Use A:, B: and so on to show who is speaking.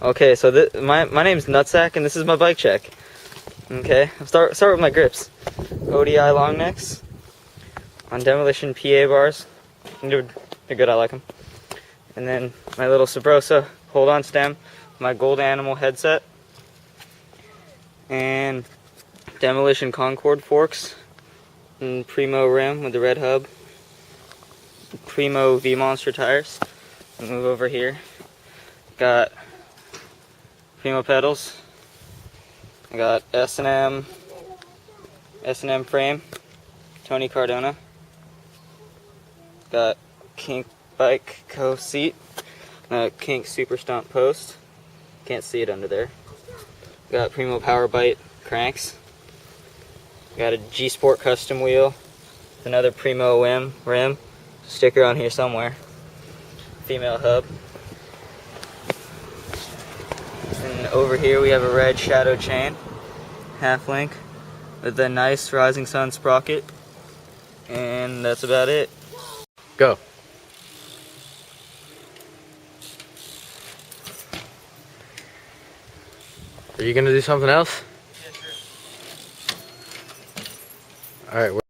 A: Okay, so my name's Nutsack, and this is my bike check. Okay, I'll start with my grips. ODI Longnecks on Demolition PA bars. They're good, I like them. And then my little Subrosa hold-on stem, my Gold Animal headset, and Demolition Concorde forks, and Primo rim with the red hub, Primo V-Monster tires. I'll move over here. Got Primo pedals. I got S&M frame, Tony Cardona. Got Kink bike co-seat, Kink super Stump post. Can't see it under there. Got Primo Powerbite cranks. Got a G Sport custom wheel. Another Primo rim. Sticker on here somewhere. Female hub. And over here we have a red shadow chain, half link, with a nice Rising Sun sprocket. And that's about it.
B: Go. Are you gonna do something else?
A: Yeah, sure.
B: All right.